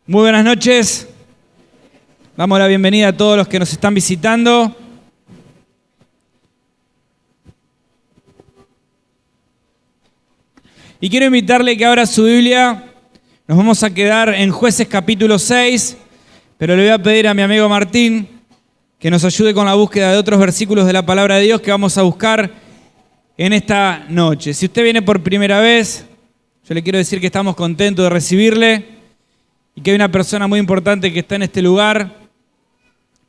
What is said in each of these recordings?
Muy buenas noches. Damos la bienvenida a todos los que nos están visitando. Y quiero invitarle que abra su Biblia. Nos vamos a quedar en Jueces capítulo 6, pero le voy a pedir a mi amigo Martín que nos ayude con la búsqueda de otros versículos de la palabra de Dios que vamos a buscar en esta noche. Si usted viene por primera vez, yo le quiero decir que estamos contentos de recibirle y que hay una persona muy importante que está en este lugar,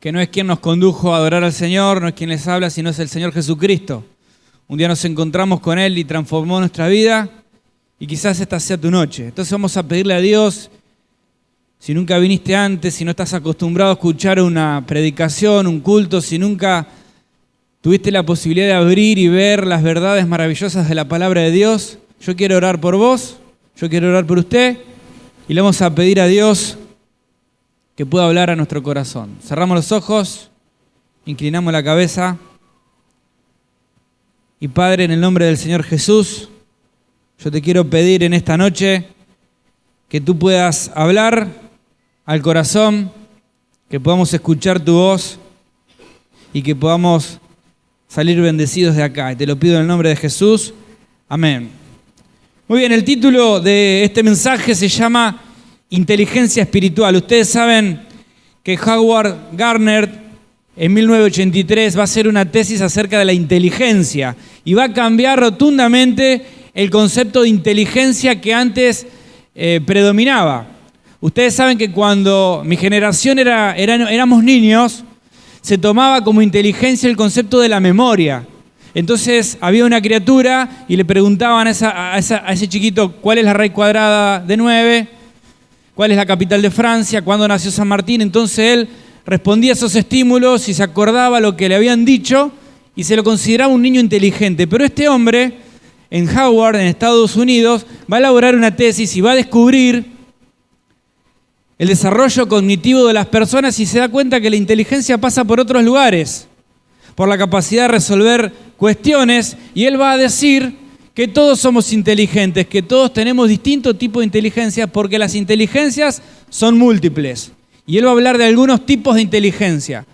que no es quien nos condujo a adorar al Señor, no es quien les habla, sino es el Señor Jesucristo. Un día nos encontramos con Él y transformó nuestra vida, y quizás esta sea tu noche. Entonces vamos a pedirle a Dios, si nunca viniste antes, si no estás acostumbrado a escuchar una predicación, un culto, si nunca tuviste la posibilidad de abrir y ver las verdades maravillosas de la palabra de Dios, yo quiero orar por vos, yo quiero orar por usted, y le vamos a pedir a Dios que pueda hablar a nuestro corazón. Cerramos los ojos, inclinamos la cabeza. Y Padre, en el nombre del Señor Jesús, yo te quiero pedir en esta noche que tú puedas hablar al corazón, que podamos escuchar tu voz y que podamos salir bendecidos de acá. Y te lo pido en el nombre de Jesús. Amén. Muy bien, el título de este mensaje se llama Inteligencia Espiritual. Ustedes saben que Howard Gardner en 1983 va a hacer una tesis acerca de la inteligencia y va a cambiar rotundamente el concepto de inteligencia que antes predominaba. Ustedes saben que cuando mi generación éramos niños, se tomaba como inteligencia el concepto de la memoria. Entonces había una criatura y le preguntaban a ese chiquito cuál es la raíz cuadrada de 9, cuál es la capital de Francia, cuándo nació San Martín. Entonces él respondía a esos estímulos y se acordaba lo que le habían dicho y se lo consideraba un niño inteligente. Pero este hombre, en Howard, en Estados Unidos, va a elaborar una tesis y va a descubrir el desarrollo cognitivo de las personas y se da cuenta que la inteligencia pasa por otros lugares, por la capacidad de resolver cuestiones, y él va a decir que todos somos inteligentes, que todos tenemos distintos tipos de inteligencia porque las inteligencias son múltiples. Y él va a hablar de algunos tipos de inteligencia.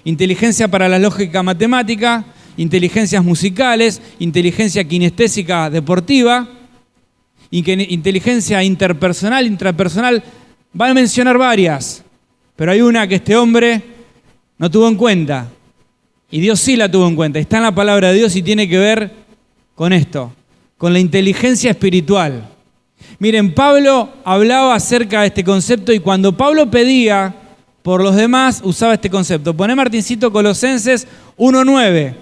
Inteligencia para la lógica matemática, inteligencias musicales, inteligencia kinestésica deportiva, inteligencia interpersonal, intrapersonal. Va a mencionar varias, pero hay una que este hombre no tuvo en cuenta. Y Dios sí la tuvo en cuenta. Está en la palabra de Dios y tiene que ver con esto, con la inteligencia espiritual. Miren, Pablo hablaba acerca de este concepto y cuando Pablo pedía por los demás, usaba este concepto. Poné, Martincito, Colosenses 1:9.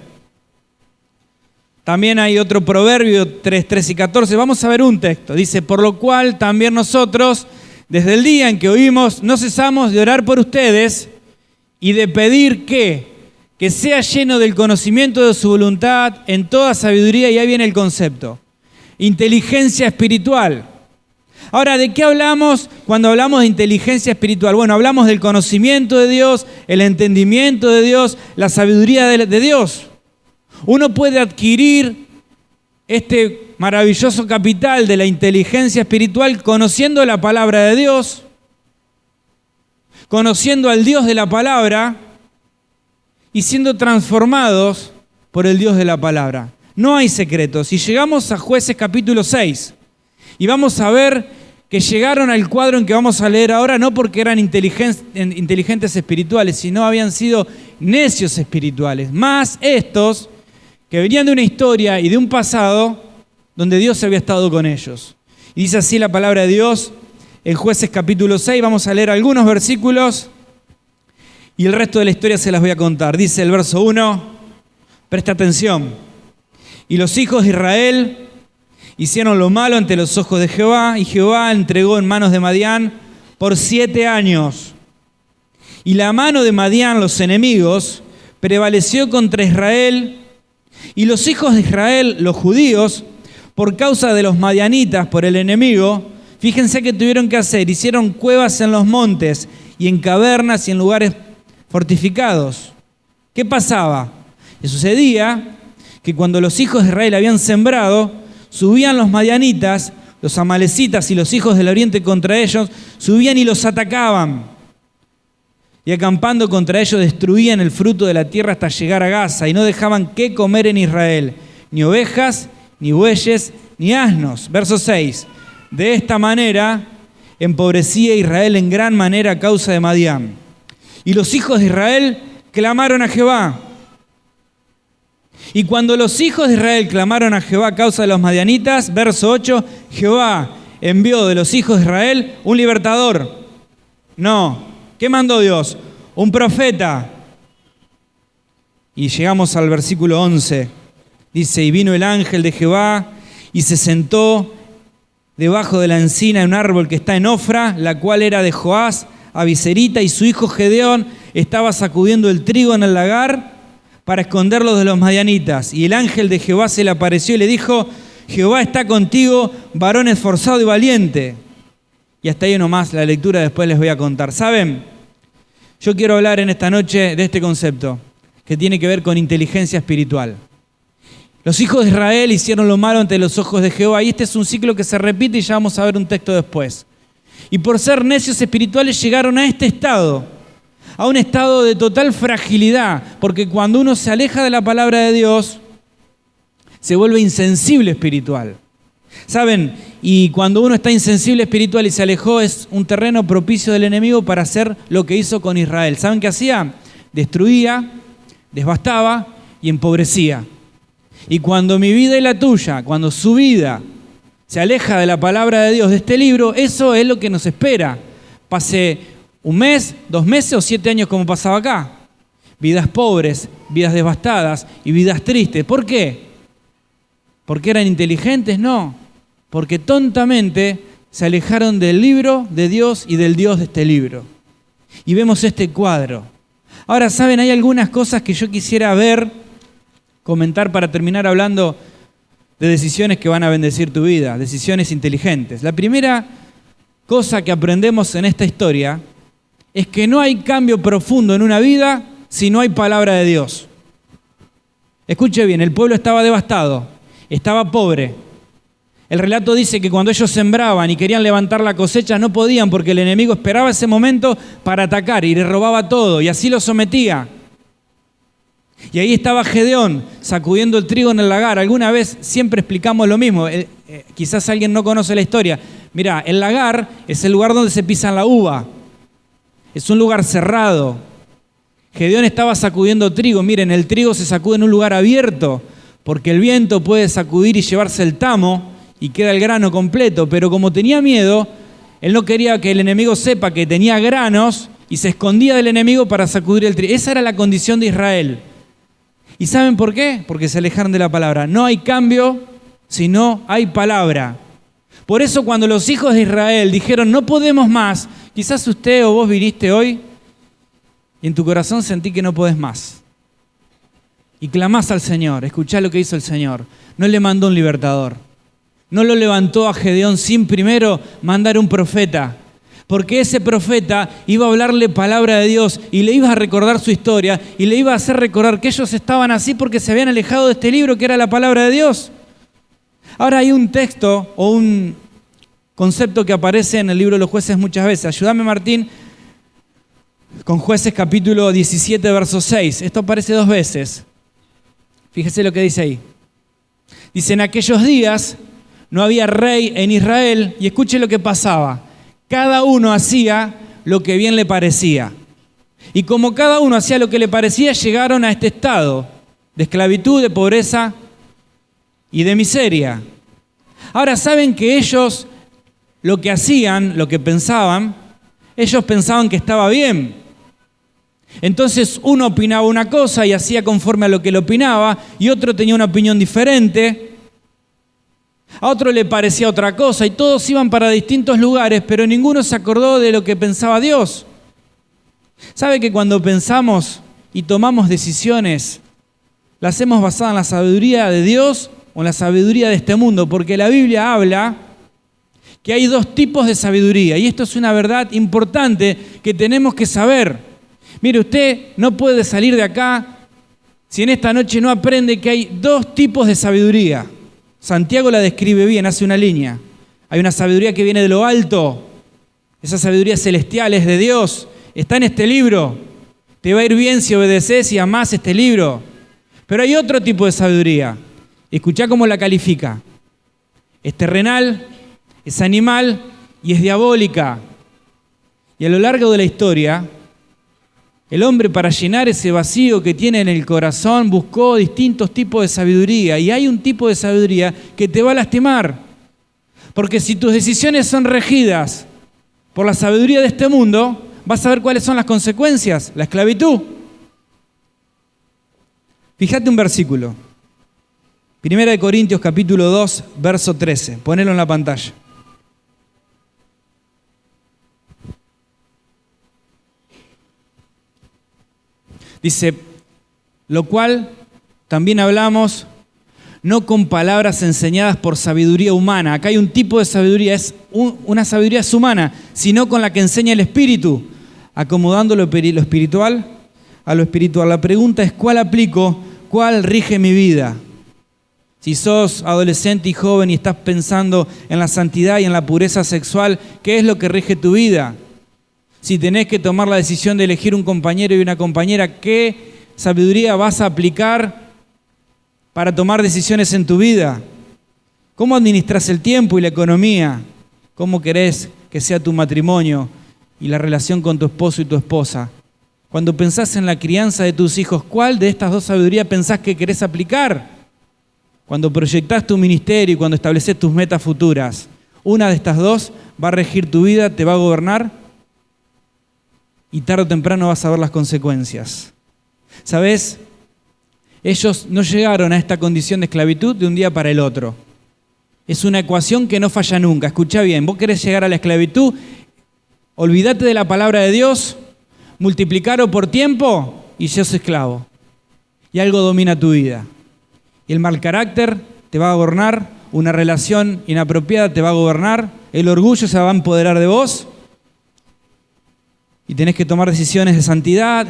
También hay otro proverbio, 3:13 y 14. Vamos a ver un texto. Dice, por lo cual también nosotros, desde el día en que oímos, no cesamos de orar por ustedes y de pedir que sea lleno del conocimiento de su voluntad en toda sabiduría, y ahí viene el concepto. Inteligencia espiritual. Ahora, ¿de qué hablamos cuando hablamos de inteligencia espiritual? Bueno, hablamos del conocimiento de Dios, el entendimiento de Dios, la sabiduría de Dios. Uno puede adquirir este maravilloso capital de la inteligencia espiritual conociendo la palabra de Dios, conociendo al Dios de la palabra y siendo transformados por el Dios de la palabra. No hay secretos. Y llegamos a Jueces capítulo 6 y vamos a ver que llegaron al cuadro en que vamos a leer ahora no porque eran inteligentes espirituales, sino habían sido necios espirituales. Más estos que venían de una historia y de un pasado donde Dios había estado con ellos. Y dice así la palabra de Dios en Jueces capítulo 6. Vamos a leer algunos versículos y el resto de la historia se las voy a contar. Dice el verso 1, presta atención. Y los hijos de Israel hicieron lo malo ante los ojos de Jehová, y Jehová entregó en manos de Madián por 7 años. Y la mano de Madián, los enemigos, prevaleció contra Israel, y los hijos de Israel, los judíos, por causa de los madianitas, por el enemigo, fíjense qué tuvieron que hacer. Hicieron cuevas en los montes y en cavernas y en lugares fortificados. ¿Qué pasaba? Y sucedía que cuando los hijos de Israel habían sembrado, subían los madianitas, los amalecitas y los hijos del oriente contra ellos, subían y los atacaban. Y acampando contra ellos destruían el fruto de la tierra hasta llegar a Gaza, y no dejaban qué comer en Israel, ni ovejas, ni bueyes, ni asnos. Verso 6. De esta manera empobrecía Israel en gran manera a causa de Madián. Y los hijos de Israel clamaron a Jehová. Y cuando los hijos de Israel clamaron a Jehová a causa de los madianitas, verso 8, Jehová envió de los hijos de Israel un libertador. No, ¿qué mandó Dios? Un profeta. Y llegamos al versículo 11. Dice, y vino el ángel de Jehová y se sentó debajo de la encina de un árbol que está en Ofra, la cual era de Joás, abiserita, y su hijo Gedeón estaba sacudiendo el trigo en el lagar para esconderlos de los madianitas. Y el ángel de Jehová se le apareció y le dijo, Jehová está contigo, varón esforzado y valiente. Y hasta ahí nomás la lectura, después les voy a contar. ¿Saben? Yo quiero hablar en esta noche de este concepto que tiene que ver con inteligencia espiritual. Los hijos de Israel hicieron lo malo ante los ojos de Jehová, y este es un ciclo que se repite y ya vamos a ver un texto después. Y por ser necios espirituales llegaron a este estado, a un estado de total fragilidad, porque cuando uno se aleja de la palabra de Dios, se vuelve insensible espiritual. ¿Saben? Y cuando uno está insensible espiritual y se alejó, es un terreno propicio del enemigo para hacer lo que hizo con Israel. ¿Saben qué hacía? Destruía, devastaba y empobrecía. Y cuando mi vida y la tuya, cuando su vida se aleja de la palabra de Dios, de este libro, eso es lo que nos espera. Pase un mes, 2 meses o 7 años como pasaba acá. Vidas pobres, vidas devastadas y vidas tristes. ¿Por qué? ¿Porque eran inteligentes? No. Porque tontamente se alejaron del libro de Dios y del Dios de este libro. Y vemos este cuadro. Ahora, ¿saben? Hay algunas cosas que yo quisiera comentar para terminar hablando de decisiones que van a bendecir tu vida, decisiones inteligentes. La primera cosa que aprendemos en esta historia es que no hay cambio profundo en una vida si no hay palabra de Dios. Escuche bien, el pueblo estaba devastado, estaba pobre. El relato dice que cuando ellos sembraban y querían levantar la cosecha no podían porque el enemigo esperaba ese momento para atacar y le robaba todo y así lo sometía. Y ahí estaba Gedeón sacudiendo el trigo en el lagar. Alguna vez siempre explicamos lo mismo. Quizás alguien no conoce la historia. Mirá, el lagar es el lugar donde se pisa la uva. Es un lugar cerrado. Gedeón estaba sacudiendo trigo. Miren, el trigo se sacude en un lugar abierto porque el viento puede sacudir y llevarse el tamo y queda el grano completo. Pero como tenía miedo, él no quería que el enemigo sepa que tenía granos y se escondía del enemigo para sacudir el trigo. Esa era la condición de Israel. ¿Y saben por qué? Porque se alejaron de la palabra. No hay cambio si no hay palabra. Por eso cuando los hijos de Israel dijeron no podemos más, quizás usted o vos viniste hoy y en tu corazón sentí que no podés más. Y clamás al Señor, escuchá lo que hizo el Señor. No le mandó un libertador. No lo levantó a Gedeón sin primero mandar un profeta. Porque ese profeta iba a hablarle palabra de Dios y le iba a recordar su historia y le iba a hacer recordar que ellos estaban así porque se habían alejado de este libro que era la palabra de Dios. Ahora hay un texto o un concepto que aparece en el libro de los jueces muchas veces. Ayúdame, Martín, con Jueces capítulo 17, verso 6. Esto aparece 2 veces. Fíjese lo que dice ahí. Dice, en aquellos días no había rey en Israel y escuche lo que pasaba. Cada uno hacía lo que bien le parecía. Y como cada uno hacía lo que le parecía, llegaron a este estado de esclavitud, de pobreza y de miseria. Ahora, ¿saben que ellos lo que hacían, lo que pensaban, ellos pensaban que estaba bien? Entonces uno opinaba una cosa y hacía conforme a lo que él opinaba, y otro tenía una opinión diferente. A otro le parecía otra cosa y todos iban para distintos lugares, pero ninguno se acordó de lo que pensaba Dios. ¿Sabe que cuando pensamos y tomamos decisiones, las hacemos basadas en la sabiduría de Dios o en la sabiduría de este mundo? Porque la Biblia habla que hay 2 tipos de sabiduría y esto es una verdad importante que tenemos que saber. Mire, usted no puede salir de acá si en esta noche no aprende que hay 2 tipos de sabiduría. Santiago la describe bien, hace una línea. Hay una sabiduría que viene de lo alto. Esa sabiduría celestial es de Dios. Está en este libro. Te va a ir bien si obedeces y amás este libro. Pero hay otro tipo de sabiduría. Escuchá cómo la califica. Es terrenal, es animal y es diabólica. Y a lo largo de la historia, el hombre, para llenar ese vacío que tiene en el corazón, buscó distintos tipos de sabiduría. Y hay un tipo de sabiduría que te va a lastimar. Porque si tus decisiones son regidas por la sabiduría de este mundo, vas a ver cuáles son las consecuencias. La esclavitud. Fíjate un versículo. 1 Corintios capítulo 2, verso 13. Ponelo en la pantalla. Dice, lo cual también hablamos no con palabras enseñadas por sabiduría humana. Acá hay un tipo de sabiduría, es una sabiduría humana, sino con la que enseña el Espíritu, acomodando lo espiritual a lo espiritual. La pregunta es, ¿cuál aplico? ¿Cuál rige mi vida? Si sos adolescente y joven y estás pensando en la santidad y en la pureza sexual, ¿qué es lo que rige tu vida? Si tenés que tomar la decisión de elegir un compañero y una compañera, ¿qué sabiduría vas a aplicar para tomar decisiones en tu vida? ¿Cómo administras el tiempo y la economía? ¿Cómo querés que sea tu matrimonio y la relación con tu esposo y tu esposa? Cuando pensás en la crianza de tus hijos, ¿cuál de estas dos sabidurías pensás que querés aplicar? Cuando proyectás tu ministerio y cuando estableces tus metas futuras, una de estas dos va a regir tu vida, te va a gobernar y tarde o temprano vas a ver las consecuencias. ¿Sabes? Ellos no llegaron a esta condición de esclavitud de un día para el otro. Es una ecuación que no falla nunca. Escuchá bien, vos querés llegar a la esclavitud, olvídate de la palabra de Dios, multiplicarlo por tiempo y sos esclavo. Y algo domina tu vida. Y el mal carácter te va a gobernar, una relación inapropiada te va a gobernar, el orgullo se va a empoderar de vos y tenés que tomar decisiones de santidad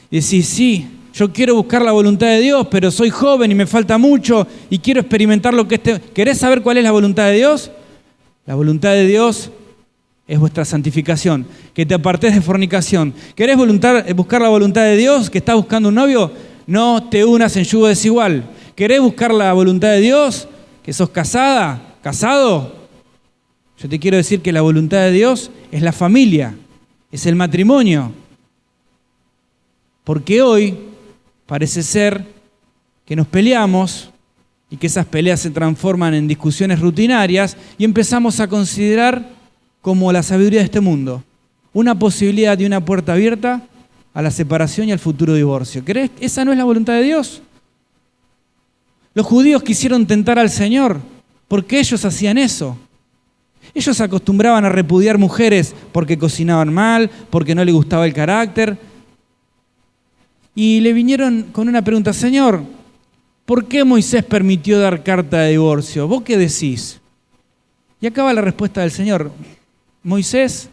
y decir, sí, yo quiero buscar la voluntad de Dios, pero soy joven y me falta mucho y quiero experimentar lo que ¿Querés saber cuál es la voluntad de Dios? La voluntad de Dios es vuestra santificación, que te apartés de fornicación. ¿Querés buscar la voluntad de Dios, que estás buscando un novio? No te unas en yugo desigual. ¿Querés buscar la voluntad de Dios, que sos casada, casado? Yo te quiero decir que la voluntad de Dios es la familia, es el matrimonio. Porque hoy parece ser que nos peleamos y que esas peleas se transforman en discusiones rutinarias y empezamos a considerar como la sabiduría de este mundo una posibilidad de una puerta abierta a la separación y al futuro divorcio. ¿Crees que esa no es la voluntad de Dios? Los judíos quisieron tentar al Señor porque ellos hacían eso. Ellos acostumbraban a repudiar mujeres porque cocinaban mal, porque no les gustaba el carácter. Y le vinieron con una pregunta, Señor, ¿por qué Moisés permitió dar carta de divorcio? ¿Vos qué decís? Y acá va la respuesta del Señor. Moisés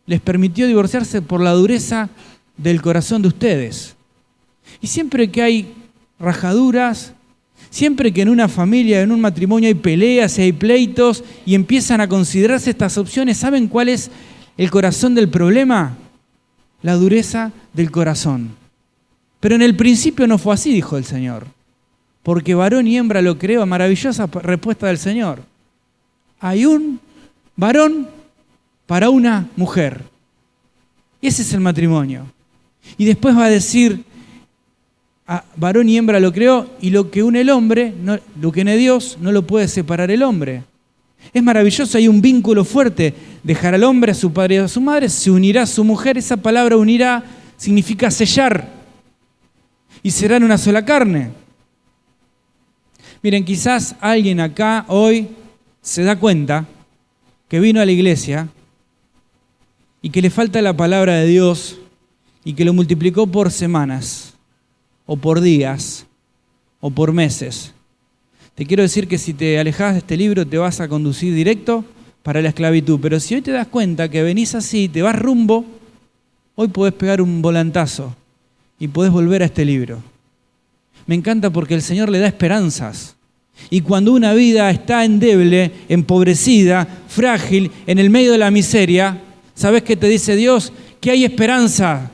les permitió divorciarse por la dureza del corazón de ustedes. Y siempre que hay rajaduras, siempre que en una familia, en un matrimonio hay peleas y hay pleitos y empiezan a considerarse estas opciones, ¿saben cuál es el corazón del problema? La dureza del corazón. Pero en el principio no fue así, dijo el Señor. Porque varón y hembra lo creó. Maravillosa respuesta del Señor. Hay un varón para una mujer. Ese es el matrimonio. Y después va a decir, varón y hembra lo creó, y lo que une el hombre, lo que une Dios, no lo puede separar el hombre. Es maravilloso, hay un vínculo fuerte. Dejará al hombre a su padre y a su madre, se unirá a su mujer. Esa palabra unirá significa sellar. Y serán una sola carne. Miren, quizás alguien acá hoy se da cuenta que vino a la iglesia y que le falta la palabra de Dios y que lo multiplicó por semanas, o por días, o por meses. Te quiero decir que si te alejás de este libro te vas a conducir directo para la esclavitud. Pero si hoy te das cuenta que venís así, te vas rumbo, hoy podés pegar un volantazo y podés volver a este libro. Me encanta porque el Señor le da esperanzas. Y cuando una vida está endeble, empobrecida, frágil, en el medio de la miseria, ¿sabes qué te dice Dios? Que hay esperanza.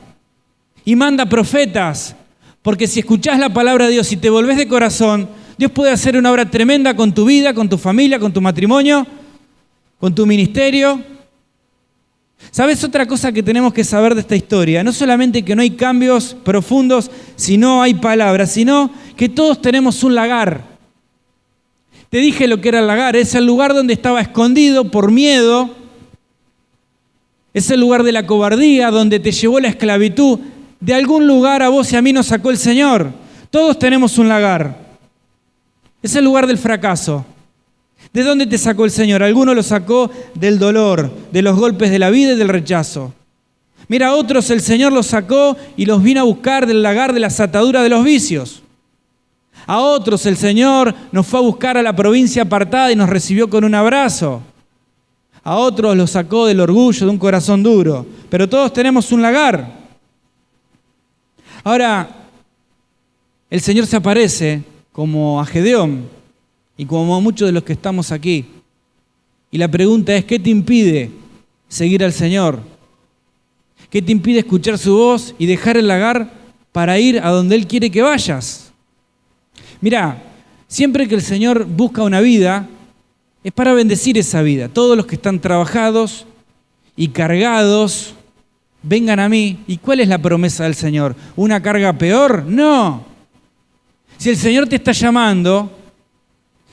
Y manda profetas, porque si escuchás la palabra de Dios y te volvés de corazón, Dios puede hacer una obra tremenda con tu vida, con tu familia, con tu matrimonio, con tu ministerio. ¿Sabes otra cosa que tenemos que saber de esta historia? No solamente que no hay cambios profundos si no hay palabras, sino que todos tenemos un lagar. Te dije lo que era el lagar, es el lugar donde estaba escondido por miedo, es el lugar de la cobardía, donde te llevó la esclavitud. De algún lugar a vos y a mí nos sacó el Señor. Todos tenemos un lagar. Es el lugar del fracaso. ¿De dónde te sacó el Señor? Algunos lo sacó del dolor, de los golpes de la vida y del rechazo. Mira, a otros el Señor los sacó y los vino a buscar del lagar de las ataduras de los vicios. A otros el Señor nos fue a buscar a la provincia apartada y nos recibió con un abrazo. A otros los sacó del orgullo, de un corazón duro. Pero todos tenemos un lagar. Ahora, el Señor se aparece como a Gedeón y como a muchos de los que estamos aquí. Y la pregunta es, ¿qué te impide seguir al Señor? ¿Qué te impide escuchar su voz y dejar el lagar para ir a donde Él quiere que vayas? Mirá, siempre que el Señor busca una vida, es para bendecir esa vida. Todos los que están trabajados y cargados, vengan a mí. ¿Y cuál es la promesa del Señor? ¿Una carga peor? No. Si el Señor te está llamando,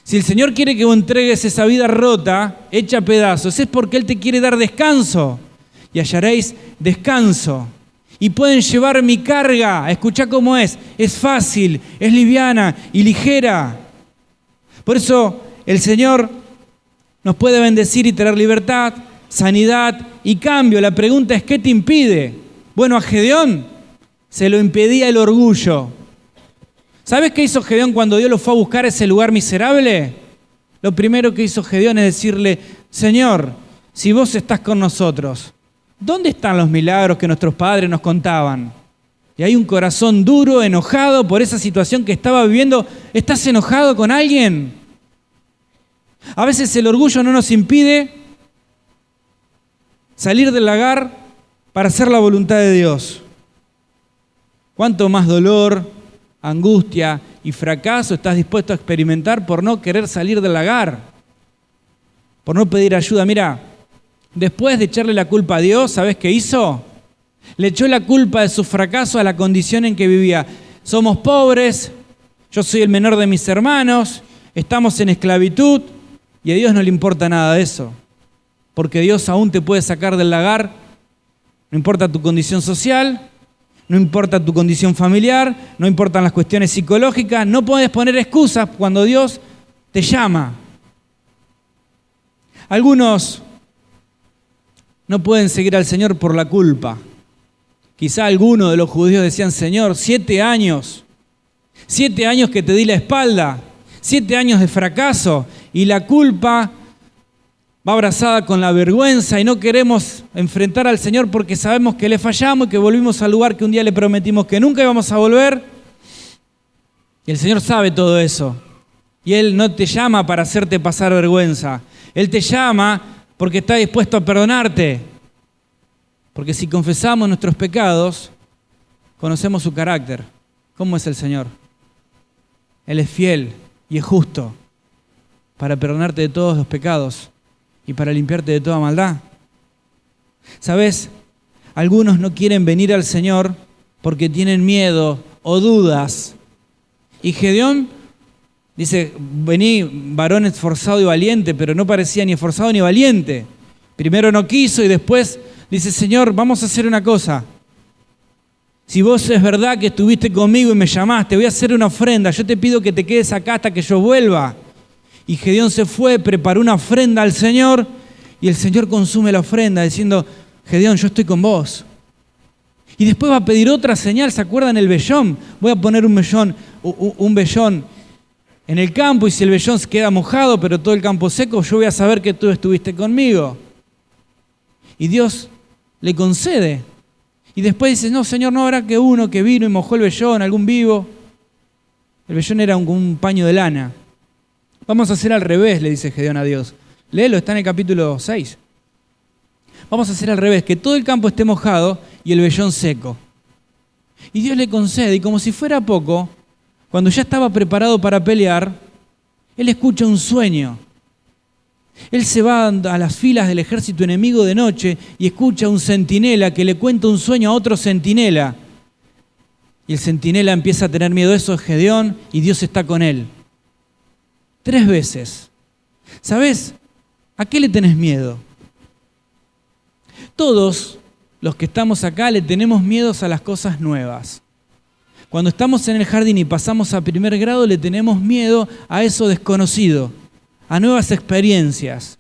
si el Señor quiere que vos entregues esa vida rota, hecha a pedazos, es porque Él te quiere dar descanso. Y hallaréis descanso. Y pueden llevar mi carga. Escuchá cómo es fácil, es liviana y ligera. Por eso el Señor nos puede bendecir y traer libertad, sanidad y cambio. La pregunta es, ¿qué te impide? Bueno, a Gedeón se lo impedía el orgullo. ¿Sabes qué hizo Gedeón cuando Dios lo fue a buscar a ese lugar miserable? Lo primero que hizo Gedeón es decirle, Señor, si vos estás con nosotros, ¿dónde están los milagros que nuestros padres nos contaban? Y hay un corazón duro, enojado por esa situación que estaba viviendo. ¿Estás enojado con alguien? A veces el orgullo no nos impide salir del lagar para hacer la voluntad de Dios. ¿Cuánto más dolor, angustia y fracaso estás dispuesto a experimentar por no querer salir del lagar? Por no pedir ayuda. Mira, después de echarle la culpa a Dios, ¿sabes qué hizo? Le echó la culpa de su fracaso a la condición en que vivía. Somos pobres, yo soy el menor de mis hermanos, estamos en esclavitud y a Dios no le importa nada de eso. Porque Dios aún te puede sacar del lagar, no importa tu condición social, no importa tu condición familiar, no importan las cuestiones psicológicas, no puedes poner excusas cuando Dios te llama. Algunos no pueden seguir al Señor por la culpa. Quizá algunos de los judíos decían, Señor, 7 años que te di la espalda, 7 años de fracaso y la culpa va abrazada con la vergüenza y no queremos enfrentar al Señor porque sabemos que le fallamos y que volvimos al lugar que un día le prometimos que nunca íbamos a volver. Y el Señor sabe todo eso. Y Él no te llama para hacerte pasar vergüenza. Él te llama porque está dispuesto a perdonarte. Porque si confesamos nuestros pecados, conocemos su carácter. ¿Cómo es el Señor? Él es fiel y es justo para perdonarte de todos los pecados y para limpiarte de toda maldad. ¿Sabes? Algunos no quieren venir al Señor porque tienen miedo o dudas. Y Gedeón dice, vení, varón esforzado y valiente, pero no parecía ni esforzado ni valiente. Primero no quiso y después dice, Señor, vamos a hacer una cosa. Si vos es verdad que estuviste conmigo y me llamaste, voy a hacer una ofrenda. Yo te pido que te quedes acá hasta que yo vuelva. Y Gedeón se fue, preparó una ofrenda al Señor y el Señor consume la ofrenda diciendo, Gedeón, yo estoy con vos. Y después va a pedir otra señal, ¿se acuerdan el vellón? Voy a poner un vellón en el campo y si el vellón queda mojado pero todo el campo seco, yo voy a saber que tú estuviste conmigo. Y Dios le concede. Y después dice, no, Señor, no habrá que uno que vino y mojó el vellón, algún vivo. El vellón era un paño de lana. Vamos a hacer al revés, le dice Gedeón a Dios. Léelo, está en el capítulo 6. Vamos a hacer al revés, que todo el campo esté mojado y el vellón seco. Y Dios le concede, y como si fuera poco, cuando ya estaba preparado para pelear, él escucha un sueño. Él se va a las filas del ejército enemigo de noche y escucha a un centinela que le cuenta un sueño a otro centinela. Y el centinela empieza a tener miedo. Eso es Gedeón y Dios está con él. 3 veces. ¿Sabes? ¿A qué le tenés miedo? Todos los que estamos acá le tenemos miedos a las cosas nuevas. Cuando estamos en el jardín y pasamos a 1er grado, le tenemos miedo a eso desconocido, a nuevas experiencias.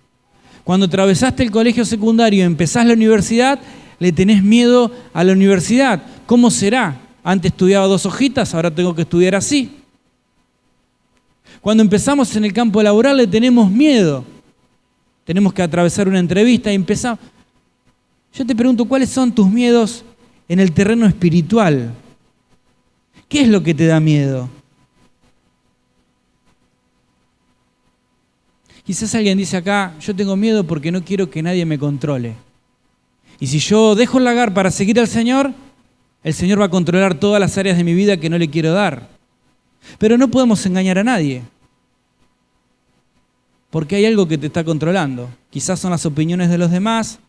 Cuando atravesaste el colegio secundario y empezás la universidad, le tenés miedo a la universidad. ¿Cómo será? Antes estudiaba 2 hojitas, ahora tengo que estudiar así. Cuando empezamos en el campo laboral le tenemos miedo. Tenemos que atravesar una entrevista y empezamos. Yo te pregunto, ¿cuáles son tus miedos en el terreno espiritual? ¿Qué es lo que te da miedo? Quizás alguien dice acá, yo tengo miedo porque no quiero que nadie me controle. Y si yo dejo el lagar para seguir al Señor, el Señor va a controlar todas las áreas de mi vida que no le quiero dar. Pero no podemos engañar a nadie. Porque hay algo que te está controlando. Quizás son las opiniones de los demás,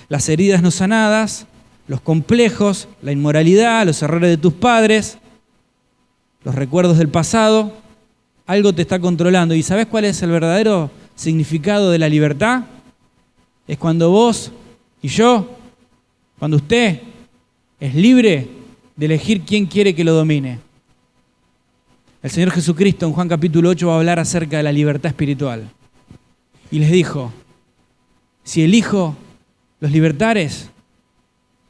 las heridas no sanadas, los complejos, la inmoralidad, los errores de tus padres, los recuerdos del pasado. Algo te está controlando. ¿Y sabes cuál es el verdadero significado de la libertad? Es cuando vos y yo, cuando usted es libre de elegir quién quiere que lo domine. El Señor Jesucristo en Juan capítulo 8 va a hablar acerca de la libertad espiritual. Y les dijo, si elijo los libertares,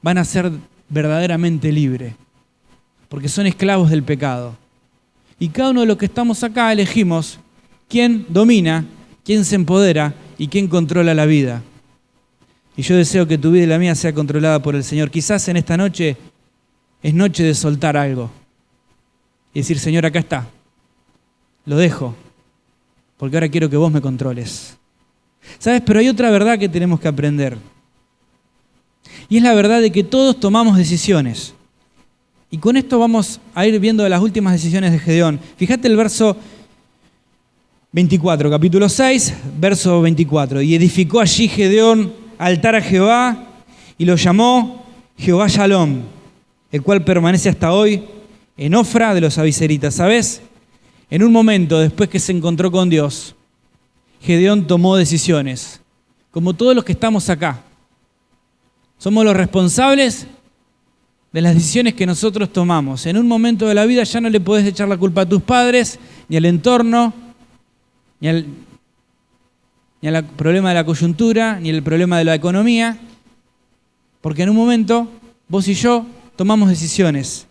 van a ser verdaderamente libres, porque son esclavos del pecado. Y cada uno de los que estamos acá elegimos quién domina, quién se empodera y quién controla la vida. Y yo deseo que tu vida y la mía sea controlada por el Señor. Quizás en esta noche es noche de soltar algo y decir, Señor, acá está, lo dejo, porque ahora quiero que vos me controles. ¿Sabes? Pero hay otra verdad que tenemos que aprender. Y es la verdad de que todos tomamos decisiones. Y con esto vamos a ir viendo las últimas decisiones de Gedeón. Fíjate el verso 24, capítulo 6, verso 24. Y edificó allí Gedeón altar a Jehová y lo llamó Jehová Shalom, el cual permanece hasta hoy en Ofra de los Abiseritas. ¿Sabes? En un momento después que se encontró con Dios, Gedeón tomó decisiones, como todos los que estamos acá. Somos los responsables de las decisiones que nosotros tomamos. En un momento de la vida ya no le podés echar la culpa a tus padres, ni al entorno, ni al problema de la coyuntura, ni al problema de la economía, porque en un momento vos y yo tomamos decisiones.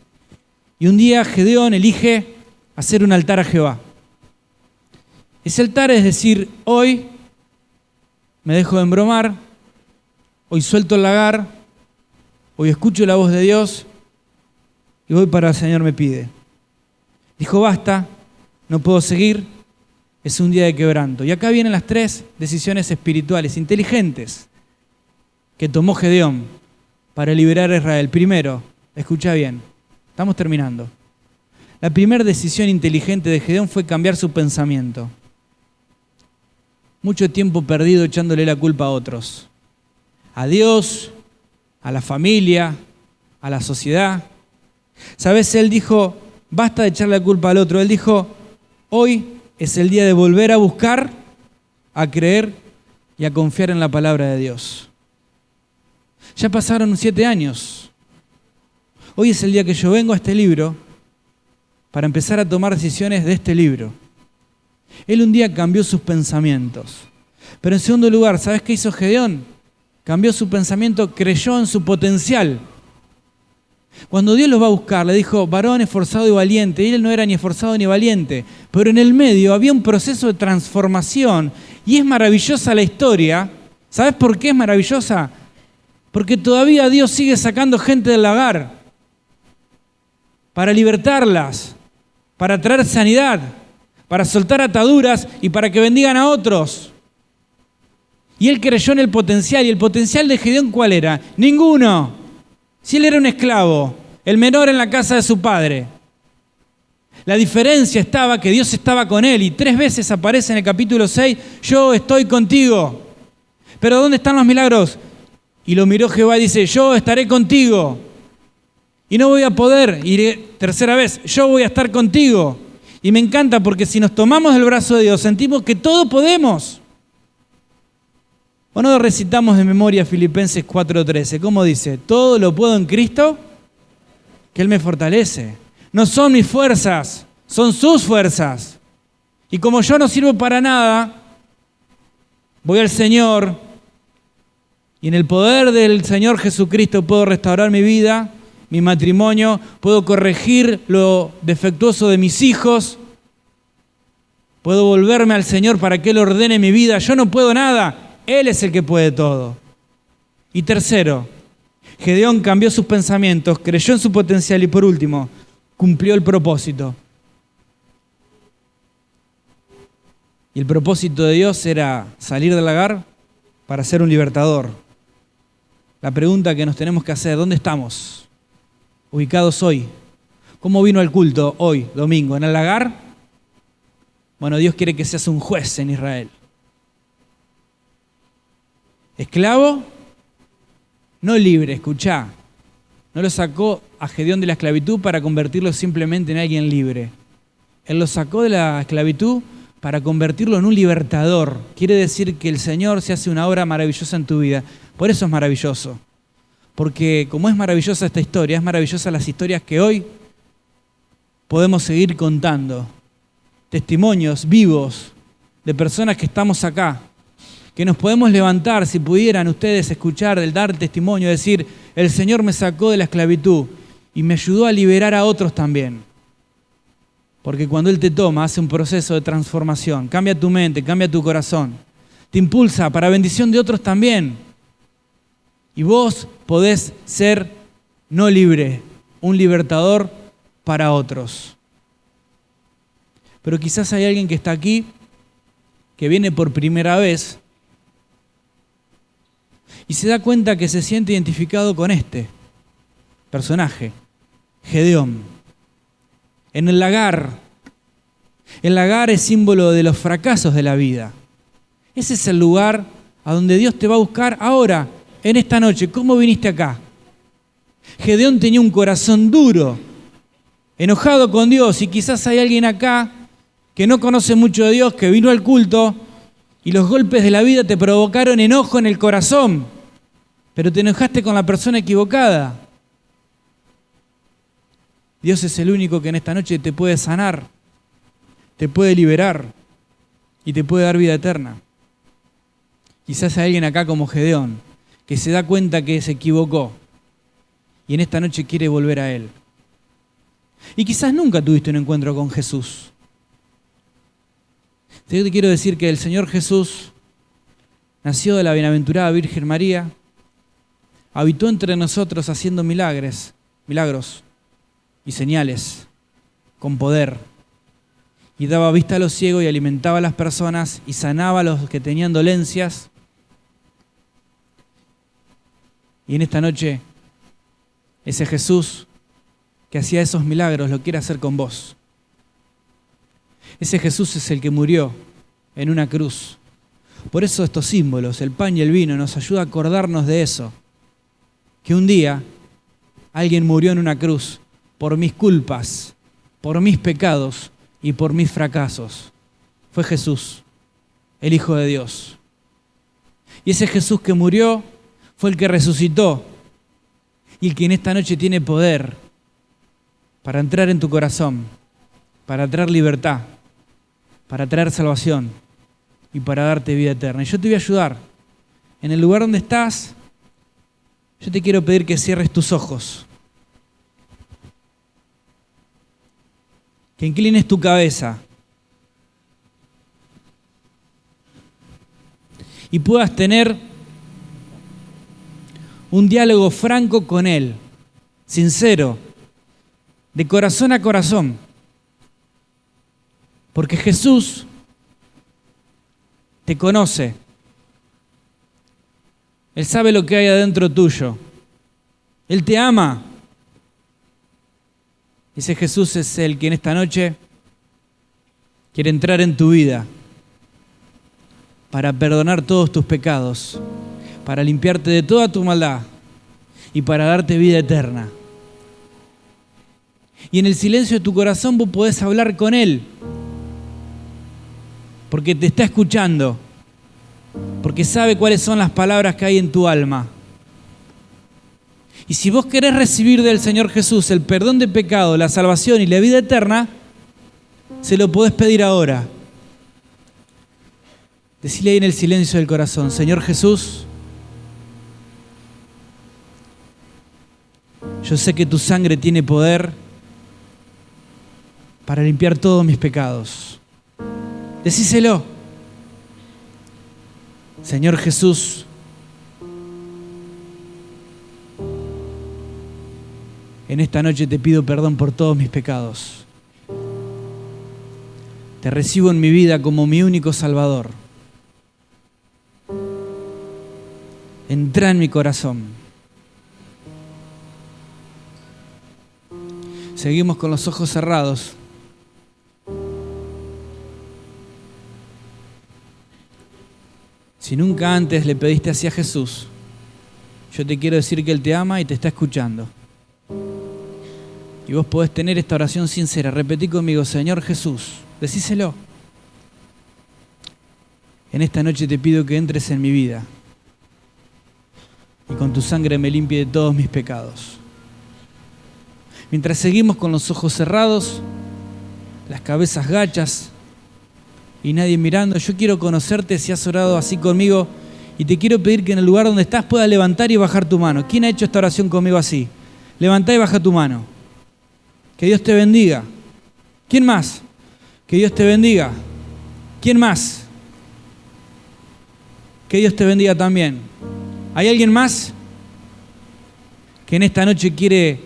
Y un día Gedeón elige hacer un altar a Jehová. Ese altar es decir, hoy me dejo de embromar, hoy suelto el lagar, hoy escucho la voz de Dios y voy para el Señor me pide. Dijo, basta, no puedo seguir, es un día de quebranto. Y acá vienen las 3 decisiones espirituales, inteligentes, que tomó Gedeón para liberar a Israel. Primero, escucha bien, estamos terminando. La primera decisión inteligente de Gedeón fue cambiar su pensamiento. Mucho tiempo perdido echándole la culpa a otros. A Dios, a la familia, a la sociedad. ¿Sabes? Él dijo, basta de echarle la culpa al otro. Él dijo, hoy es el día de volver a buscar, a creer y a confiar en la palabra de Dios. Ya pasaron 7 años. Hoy es el día que yo vengo a este libro para empezar a tomar decisiones de este libro. Él un día cambió sus pensamientos. Pero en segundo lugar, ¿sabes qué hizo Gedeón? Cambió su pensamiento, creyó en su potencial. Cuando Dios los va a buscar, le dijo, varón esforzado y valiente. Y él no era ni esforzado ni valiente. Pero en el medio había un proceso de transformación. Y es maravillosa la historia. ¿Sabes por qué es maravillosa? Porque todavía Dios sigue sacando gente del lagar para libertarlas, para traer sanidad, para soltar ataduras y para que bendigan a otros. Y él creyó en el potencial. ¿Y el potencial de Gedeón cuál era? Ninguno. Si él era un esclavo, el menor en la casa de su padre. La diferencia estaba que Dios estaba con él y 3 veces aparece en el capítulo 6, yo estoy contigo. Pero ¿dónde están los milagros? Y lo miró Jehová y dice, yo estaré contigo. Y no voy a poder, iré 3.ª vez, yo voy a estar contigo. Y me encanta porque si nos tomamos el brazo de Dios, sentimos que todo podemos. ¿O no recitamos de memoria Filipenses 4:13? ¿Cómo dice? Todo lo puedo en Cristo, que Él me fortalece. No son mis fuerzas, son sus fuerzas. Y como yo no sirvo para nada, voy al Señor y en el poder del Señor Jesucristo puedo restaurar mi vida, mi matrimonio, puedo corregir lo defectuoso de mis hijos, puedo volverme al Señor para que Él ordene mi vida. Yo no puedo nada, Él es el que puede todo. Y tercero, Gedeón cambió sus pensamientos, creyó en su potencial y por último, cumplió el propósito. Y el propósito de Dios era salir del lagar para ser un libertador. La pregunta que nos tenemos que hacer, ¿dónde estamos ubicados hoy? ¿Cómo vino el culto hoy, domingo? ¿En el lagar? Bueno, Dios quiere que seas un juez en Israel. ¿Esclavo? No libre, escuchá. No lo sacó a Gedeón de la esclavitud para convertirlo simplemente en alguien libre. Él lo sacó de la esclavitud para convertirlo en un libertador. Quiere decir que el Señor se hace una obra maravillosa en tu vida. Por eso es maravilloso. Porque como es maravillosa esta historia, es maravillosa las historias que hoy podemos seguir contando. Testimonios vivos de personas que estamos acá, que nos podemos levantar, si pudieran ustedes escuchar, dar testimonio, decir, el Señor me sacó de la esclavitud y me ayudó a liberar a otros también. Porque cuando Él te toma, hace un proceso de transformación, cambia tu mente, cambia tu corazón, te impulsa para bendición de otros también. Y vos podés ser no libre, un libertador para otros. Pero quizás hay alguien que está aquí, que viene por primera vez, y se da cuenta que se siente identificado con este personaje, Gedeón. En el lagar. El lagar es símbolo de los fracasos de la vida. Ese es el lugar a donde Dios te va a buscar ahora, en esta noche. ¿Cómo viniste acá? Gedeón tenía un corazón duro, enojado con Dios, y quizás hay alguien acá que no conoce mucho de Dios, que vino al culto y los golpes de la vida te provocaron enojo en el corazón, pero te enojaste con la persona equivocada. Dios es el único que en esta noche te puede sanar, te puede liberar y te puede dar vida eterna. Quizás hay alguien acá como Gedeón que se da cuenta que se equivocó y en esta noche quiere volver a Él. Y quizás nunca tuviste un encuentro con Jesús. Yo te quiero decir que el Señor Jesús nació de la bienaventurada Virgen María, habitó entre nosotros haciendo milagros y señales con poder, y daba vista a los ciegos y alimentaba a las personas y sanaba a los que tenían dolencias. Y en esta noche, ese Jesús que hacía esos milagros lo quiere hacer con vos. Ese Jesús es el que murió en una cruz. Por eso estos símbolos, el pan y el vino, nos ayuda a acordarnos de eso. Que un día alguien murió en una cruz por mis culpas, por mis pecados y por mis fracasos. Fue Jesús, el Hijo de Dios. Y ese Jesús que murió fue el que resucitó y el que en esta noche tiene poder para entrar en tu corazón, para traer libertad, para traer salvación y para darte vida eterna. Y yo te voy a ayudar. En el lugar donde estás, yo te quiero pedir que cierres tus ojos, que inclines tu cabeza y puedas tener un diálogo franco con Él, sincero, de corazón a corazón. Porque Jesús te conoce. Él sabe lo que hay adentro tuyo. Él te ama. Ese Jesús es el que en esta noche quiere entrar en tu vida para perdonar todos tus pecados, para limpiarte de toda tu maldad y para darte vida eterna. Y en el silencio de tu corazón vos podés hablar con Él, porque te está escuchando, porque sabe cuáles son las palabras que hay en tu alma. Y si vos querés recibir del Señor Jesús el perdón de pecado, la salvación y la vida eterna, se lo podés pedir ahora. Decile ahí en el silencio del corazón: Señor Jesús, yo sé que tu sangre tiene poder para limpiar todos mis pecados. Decíselo. Señor Jesús, en esta noche te pido perdón por todos mis pecados. Te recibo en mi vida como mi único Salvador. Entra en mi corazón. Seguimos con los ojos cerrados. Si nunca antes le pediste así a Jesús, yo te quiero decir que Él te ama y te está escuchando. Y vos podés tener esta oración sincera. Repetí conmigo: Señor Jesús, decíselo. En esta noche te pido que entres en mi vida y con tu sangre me limpie de todos mis pecados. Mientras seguimos con los ojos cerrados, las cabezas gachas y nadie mirando, yo quiero conocerte si has orado así conmigo y te quiero pedir que en el lugar donde estás puedas levantar y bajar tu mano. ¿Quién ha hecho esta oración conmigo así? Levantá y baja tu mano. Que Dios te bendiga. ¿Quién más? Que Dios te bendiga. ¿Quién más? Que Dios te bendiga también. ¿Hay alguien más que en esta noche quiere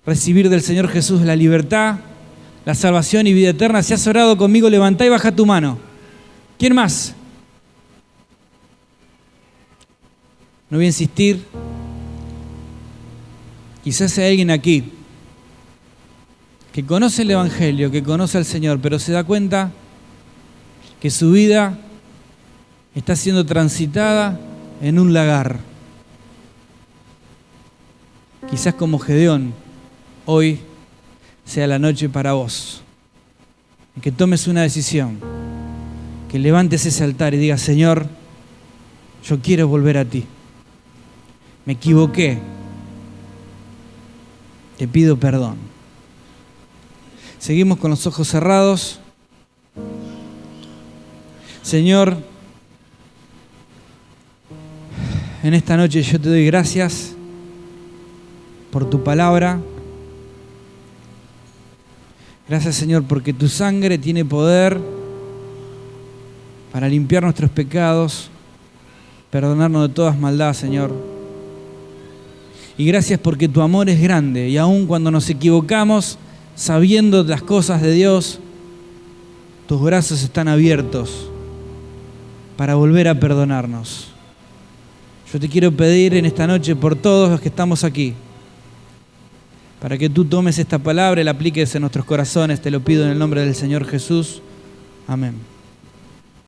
recibir del Señor Jesús la libertad, la salvación y vida eterna? Si has orado conmigo, levantá y baja tu mano. ¿Quién más? No voy a insistir. Quizás hay alguien aquí que conoce el Evangelio, que conoce al Señor, pero se da cuenta que su vida está siendo transitada en un lagar. Quizás como Gedeón, hoy sea la noche para vos, en que tomes una decisión, que levantes ese altar y digas: Señor, yo quiero volver a ti. Me equivoqué. Te pido perdón. Seguimos con los ojos cerrados. Señor, en esta noche yo te doy gracias por tu palabra. Gracias, Señor, porque tu sangre tiene poder para limpiar nuestros pecados, perdonarnos de todas maldades, Señor. Y gracias porque tu amor es grande y aun cuando nos equivocamos, sabiendo las cosas de Dios, tus brazos están abiertos para volver a perdonarnos. Yo te quiero pedir en esta noche por todos los que estamos aquí, para que tú tomes esta palabra y la apliques en nuestros corazones. Te lo pido en el nombre del Señor Jesús. Amén.